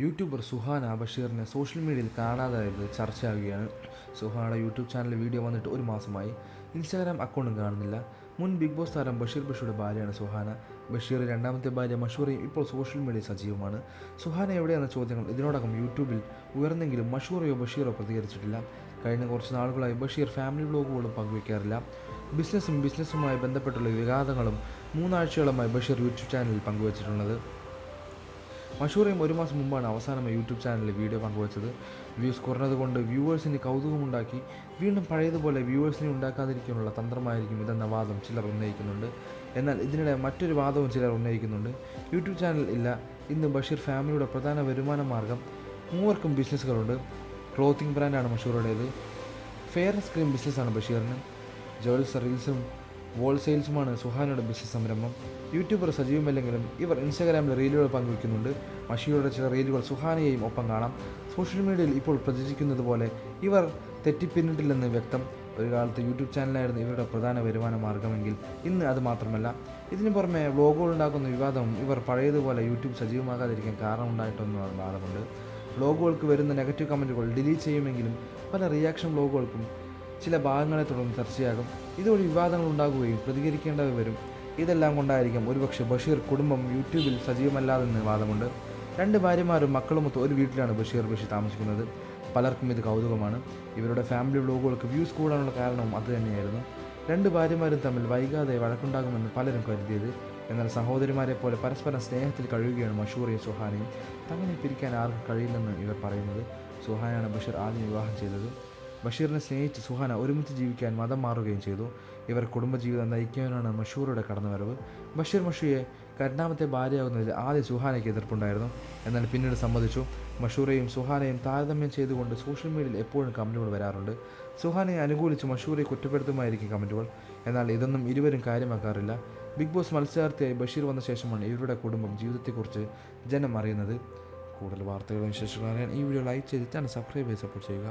YouTuber സുഹാന ബഷീറിനെ social മീഡിയയിൽ കാണാതായത് ചർച്ചയാകുകയാണ്. സുഹാനയുടെ യൂട്യൂബ് ചാനലിൽ വീഡിയോ വന്നിട്ട് ഒരു മാസമായി. ഇൻസ്റ്റാഗ്രാം അക്കൗണ്ടും കാണുന്നില്ല. മുൻ ബിഗ് ബോസ് താരം ബഷീർ ബഷിയുടെ ഭാര്യയാണ് സുഹാന. ബഷീർ രണ്ടാമത്തെ ഭാര്യ മഷൂറയും ഇപ്പോൾ സോഷ്യൽ മീഡിയയിൽ സജീവമാണ്. സുഹാന എവിടെയെന്ന ചോദ്യങ്ങൾ ഇതിനോടകം യൂട്യൂബിൽ ഉയർന്നെങ്കിലും മഷൂറയോ ബഷീറോ പ്രതികരിച്ചിട്ടില്ല. കഴിഞ്ഞ കുറച്ച് നാളുകളായി ബഷീർ ഫാമിലി വ്ലോഗുകളും പങ്കുവയ്ക്കാറില്ല. ബിസിനസ്സുമായി ബന്ധപ്പെട്ടുള്ള വിവാദങ്ങളും 3 ആഴ്ചയോളമായി ബഷീർ യൂട്യൂബ് ചാനലിൽ പങ്കുവച്ചിട്ടുള്ളത്. മഷൂറയും ഒരു മാസം മുമ്പാണ് അവസാനമായി യൂട്യൂബ് ചാനലിൽ വീഡിയോ പങ്കുവച്ചത്. വ്യൂസ് കുറഞ്ഞതുകൊണ്ട് വ്യൂവേഴ്സിന് കൗതുകമുണ്ടാക്കി വീണ്ടും പഴയതുപോലെ വ്യൂവേഴ്സിനെ ഉണ്ടാക്കാതിരിക്കാനുള്ള തന്ത്രമായിരിക്കും ഇതെന്ന വാദം ചിലർ ഉന്നയിക്കുന്നുണ്ട്. എന്നാൽ ഇതിനിടെ മറ്റൊരു വാദവും ചിലർ ഉന്നയിക്കുന്നുണ്ട്. യൂട്യൂബ് ചാനൽ ഇല്ല. ഇന്ന് ബഷീർ ഫാമിലിയുടെ പ്രധാന വരുമാന മാർഗം. മൂവർക്കും ബിസിനസ്സുകളുണ്ട്. ക്ലോത്തിങ് ബ്രാൻഡാണ് മഷൂറുടേത്. ഫെയർ സ്ക്രീൻ ബിസിനസ്സാണ് ബഷീറിന്. ജ്വൽസ്, റീൽസും ഹോൾസെയിൽസുമാണ് സുഹാനയുടെ ബിസിനസ് സംരംഭം. യൂട്യൂബർ സജീവമല്ലെങ്കിലും ഇവർ ഇൻസ്റ്റാഗ്രാമിൽ റീലുകൾ പങ്കുവയ്ക്കുന്നുണ്ട്. മഷിയുടെ ചില റീലുകൾ സുഹാനയെയും ഒപ്പം കാണാം. സോഷ്യൽ മീഡിയയിൽ ഇപ്പോൾ പ്രചരിക്കുന്നത് പോലെ ഇവർ തെറ്റിപ്പിന്നിട്ടില്ലെന്ന് വ്യക്തം. ഒരു കാലത്ത് യൂട്യൂബ് ചാനലായിരുന്നു ഇവരുടെ പ്രധാന വരുമാന മാർഗ്ഗമെങ്കിൽ ഇന്ന് അത് മാത്രമല്ല. ഇതിനു പുറമെ വ്ലോഗുകൾ ഉണ്ടാക്കുന്ന വിവാദവും ഇവർ പഴയതുപോലെ യൂട്യൂബ് സജീവമാകാതിരിക്കാൻ കാരണമുണ്ടായിട്ടെന്ന് വാദമുണ്ട്. വ്ലോഗുകൾക്ക് വരുന്ന നെഗറ്റീവ് കമൻറ്റുകൾ ഡിലീറ്റ് ചെയ്യുമെങ്കിലും പല റിയാക്ഷൻ വ്ലോഗുകൾക്കും ചില ഭാഗങ്ങളെ തുടർന്ന് ചർച്ചയാകും. ഇതുവഴി വിവാദങ്ങൾ ഉണ്ടാകുകയും പ്രതികരിക്കേണ്ടവ വരും. ഇതെല്ലാം കൊണ്ടായിരിക്കും ഒരുപക്ഷെ ബഷീർ കുടുംബം യൂട്യൂബിൽ സജീവമല്ലാതെന്ന് വാദമുണ്ട്. 2 ഭാര്യമാരും മക്കളുമൊത്ത് ഒരു വീട്ടിലാണ് ബഷീർ താമസിക്കുന്നത്. പലർക്കും ഇത് കൗതുകമാണ്. ഇവരുടെ ഫാമിലി വ്ലോഗുകൾക്ക് വ്യൂസ് കൂടാനുള്ള കാരണവും അതുതന്നെയായിരുന്നു. 2 ഭാര്യമാരും തമ്മിൽ വൈകാതെ വഴക്കുണ്ടാകുമെന്ന് പലരും കരുതിയത്. എന്നാൽ സഹോദരിമാരെ പോലെ പരസ്പരം സ്നേഹത്തിൽ കഴിയുകയാണ് മഷൂറയും സുഹാനയും. തങ്ങളെ പിരിക്കാൻ ആർക്കും കഴിയില്ലെന്ന് ഇവർ പറയുന്നത്. സുഹാനയാണ് ബഷീർ ആദ്യം വിവാഹം ചെയ്തത്. ബഷീറിനെ സ്നേഹിച്ച് സുഹാന ഒരുമിച്ച് ജീവിക്കാൻ മതം മാറുകയും ചെയ്തു. ഇവർ കുടുംബജീവിതം നയിക്കാനാണ് മഷൂറയുടെ കടന്നുവരവ്. മഷുയെ രണ്ടാമത്തെ ഭാര്യയാകുന്നതിൽ ആദ്യം സുഹാനയ്ക്ക് എതിർപ്പുണ്ടായിരുന്നു. എന്നാൽ പിന്നീട് സമ്മതിച്ചു. മഷൂറയും സുഹാനയും താരതമ്യം ചെയ്തുകൊണ്ട് സോഷ്യൽ മീഡിയയിൽ എപ്പോഴും കമൻറ്റുകൾ വരാറുണ്ട്. സുഹാനയെ അനുകൂലിച്ച് മഷൂറയെ കുറ്റപ്പെടുത്തുമായിരിക്കും കമൻറ്റുകൾ. എന്നാൽ ഇതൊന്നും ഇരുവരും കാര്യമാക്കാറില്ല. ബിഗ് ബോസ് മത്സരാർത്ഥിയായി ബഷീർ വന്ന ശേഷമാണ് ഇവരുടെ കുടുംബം ജീവിതത്തെക്കുറിച്ച് ജനം അറിയുന്നത്. കൂടുതൽ വാർത്തകളും വിശേഷങ്ങളും അറിയാൻ ഈ വീഡിയോ ലൈക്ക് ചെയ്ത് ചാനൽ സബ്സ്ക്രൈബ് ചെയ്ത് സപ്പോർട്ട് ചെയ്യുക.